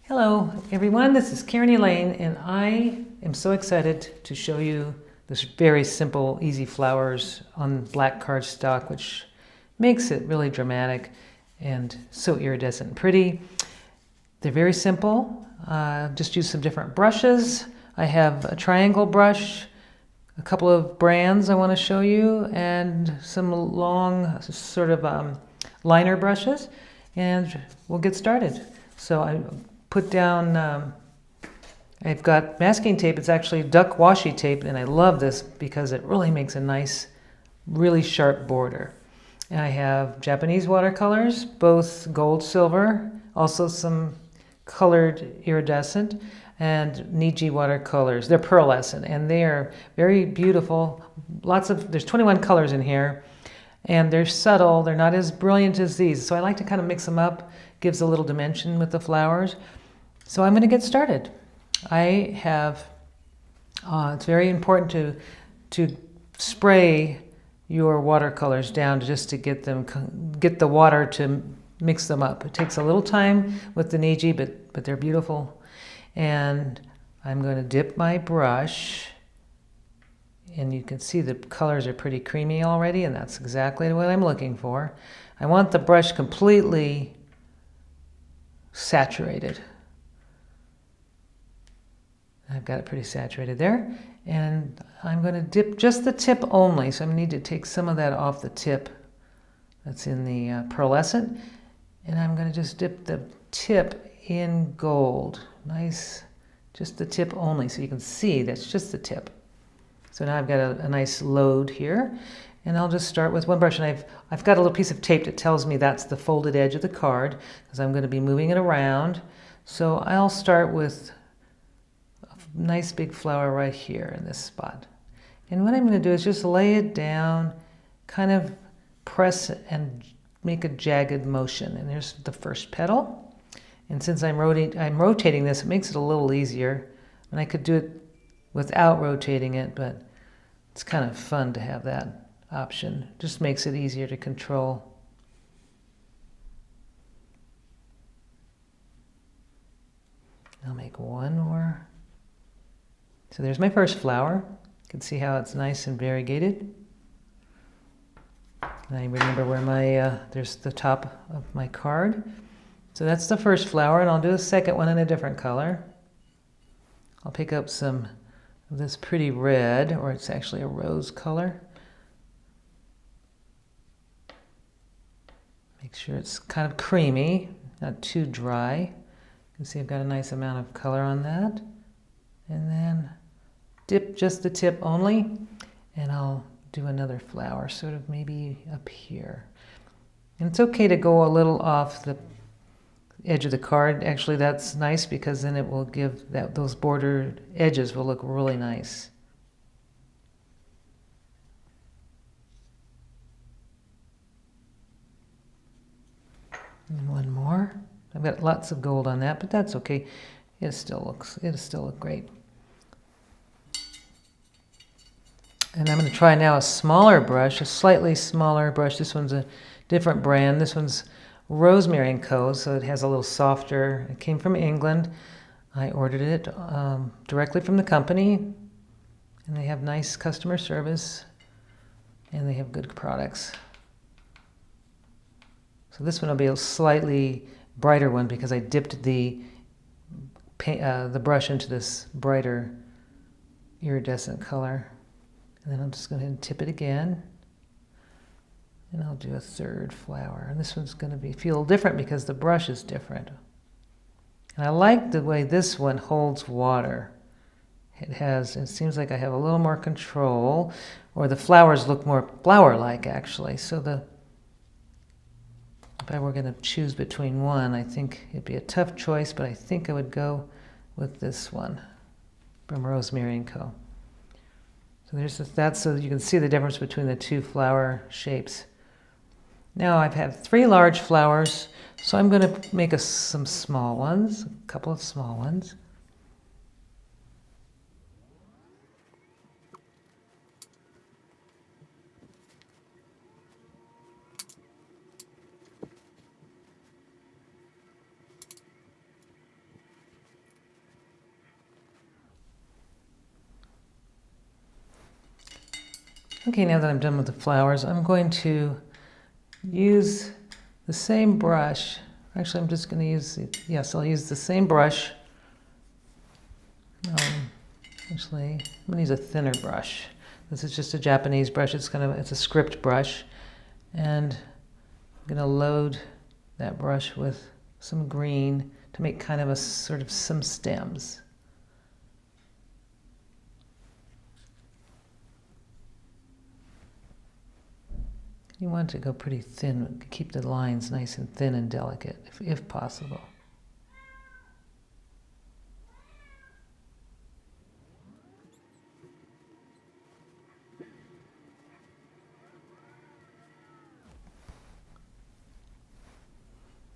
Hello everyone, this is Karen Elaine and I am so excited to show you this very simple, easy flowers on black cardstock, which makes it really dramatic and so iridescent and pretty. They're very simple. Just use some different brushes. I have a triangle brush, a couple of brands I want to show you, and some long sort of liner brushes, and we'll get started. So I put down, I've got masking tape. It's actually duck washi tape, and I love this because it really makes a nice, really sharp border. And I have Japanese watercolors, both gold, silver, also some colored iridescent, and Niji watercolors. They're pearlescent, and they are very beautiful. There's 21 colors in here, and they're subtle. They're not as brilliant as these, so I like to kind of mix them up. Gives a little dimension with the flowers. So I'm going to get started. I have, it's very important to spray your watercolors down just to get the water to mix them up. It takes a little time with the Niji, but they're beautiful. And I'm going to dip my brush, and you can see the colors are pretty creamy already, and that's exactly what I'm looking for. I want the brush completely saturated. I've got it pretty saturated there, and I'm going to dip just the tip only, so I need to take some of that off the tip that's in the pearlescent, and I'm going to just dip the tip in gold. Nice, just the tip only, so you can see that's just the tip. So now I've got a nice load here, and I'll just start with one brush, and I've got a little piece of tape that tells me that's the folded edge of the card, because I'm going to be moving it around. So I'll start with a nice big flower right here in this spot. And what I'm going to do is just lay it down, kind of press and make a jagged motion. And there's the first petal. And since I'm rotating this, it makes it a little easier. And I could do it without rotating it, but it's kind of fun to have that option. Just makes it easier to control. I'll make one more. So there's my first flower. You can see how it's nice and variegated. And I remember where there's the top of my card. So that's the first flower, and I'll do a second one in a different color. I'll pick up some of this pretty red, or it's actually a rose color. Make sure it's kind of creamy, not too dry. You can see I've got a nice amount of color on that. And then dip just the tip only, and I'll do another flower, sort of maybe up here. And it's okay to go a little off the edge of the card. Actually, that's nice because then it will give those bordered edges will look really nice. And one more. I've got lots of gold on that, but that's okay. It'll still look great. And I'm going to try now a smaller brush, a slightly smaller brush. This one's a different brand. This one's Rosemary & Co., so it has a little softer. It came from England. I ordered it directly from the company, and they have nice customer service, and they have good products. So this one will be a slightly brighter one because I dipped the brush into this brighter iridescent color. And then I'm just going to tip it again. And I'll do a third flower. And this one's going to feel different because the brush is different. And I like the way this one holds water. It seems like I have a little more control, or the flowers look more flower-like actually. So if I were going to choose between one, I think it'd be a tough choice, but I think I would go with this one from Rosemary & Co. So that's so you can see the difference between the two flower shapes. Now I've had 3 large flowers, so I'm going to make some small ones, a couple of small ones. Okay, now that I'm done with the flowers, I'm going to use the same brush. Actually, I'm just going to use, I'll use the same brush. Actually, I'm going to use a thinner brush. This is just a Japanese brush. It's a script brush. And I'm going to load that brush with some green to make kind of a sort of some stems. You want it to go pretty thin, keep the lines nice and thin and delicate, if possible.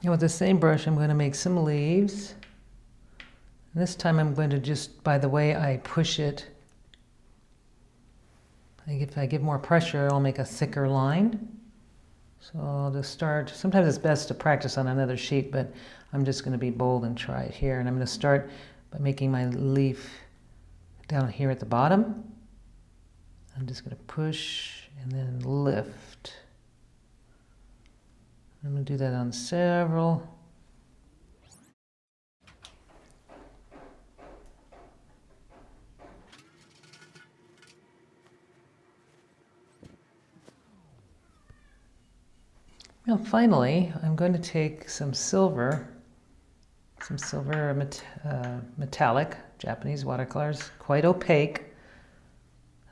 And with the same brush, I'm going to make some leaves. And this time I'm going to just, by the way I push it, if I give more pressure, I'll make a thicker line. So I'll just start. Sometimes it's best to practice on another sheet, but I'm just going to be bold and try it here. And I'm going to start by making my leaf down here at the bottom. I'm just going to push and then lift. I'm going to do that on several. Now finally, I'm going to take some silver metallic Japanese watercolors, quite opaque.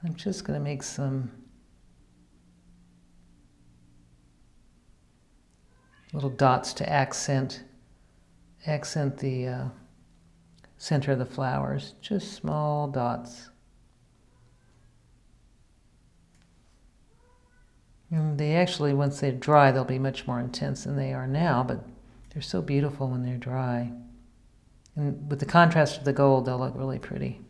I'm just going to make some little dots to accent the center of the flowers, just small dots. And they actually, once they dry, they'll be much more intense than they are now, but they're so beautiful when they're dry. And with the contrast of the gold, they'll look really pretty.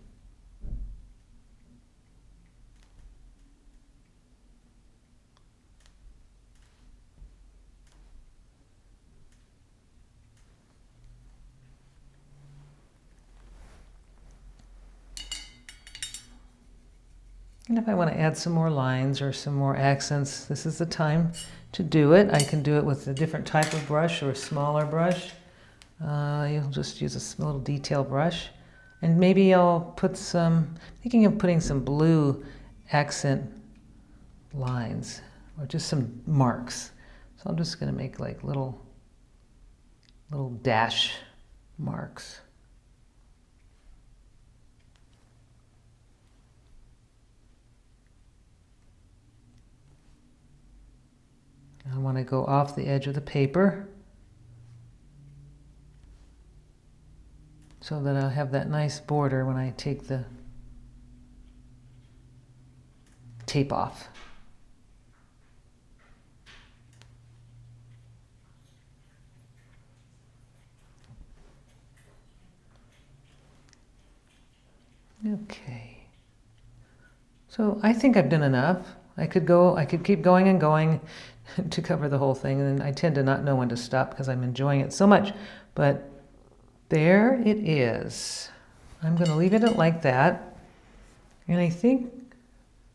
And if I want to add some more lines or some more accents, this is the time to do it. I can do it with a different type of brush or a smaller brush. You'll just use a little detail brush. And maybe I'll put thinking of putting some blue accent lines or just some marks. So I'm just going to make like little dash marks. I want to go off the edge of the paper so that I'll have that nice border when I take the tape off. Okay. So I think I've done enough. I could keep going and going to cover the whole thing, and I tend to not know when to stop because I'm enjoying it so much. But there it is. I'm going to leave it like that, and I think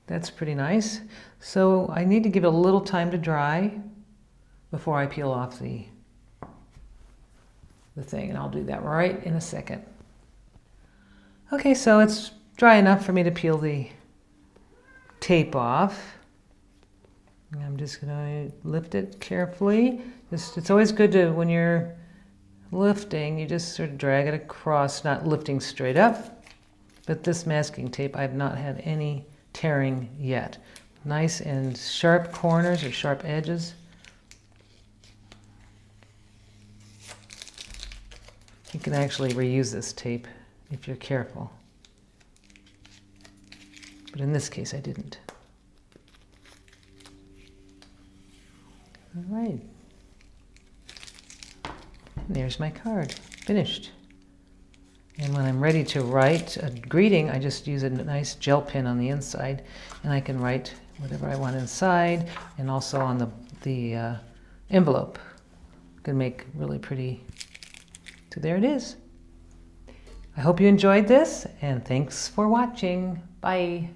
that's pretty nice. So I need to give it a little time to dry before I peel off the thing, and I'll do that right in a second. Okay, so it's dry enough for me to peel the tape off. I'm just going to lift it carefully. It's always good to, when you're lifting, you just sort of drag it across, not lifting straight up. But this masking tape, I've not had any tearing yet. Nice and sharp corners or sharp edges. You can actually reuse this tape if you're careful. But in this case, I didn't. All right. And there's my card, finished. And when I'm ready to write a greeting, I just use a nice gel pen on the inside, and I can write whatever I want inside, and also on the envelope. Can make really pretty. So there it is. I hope you enjoyed this, and thanks for watching. Bye.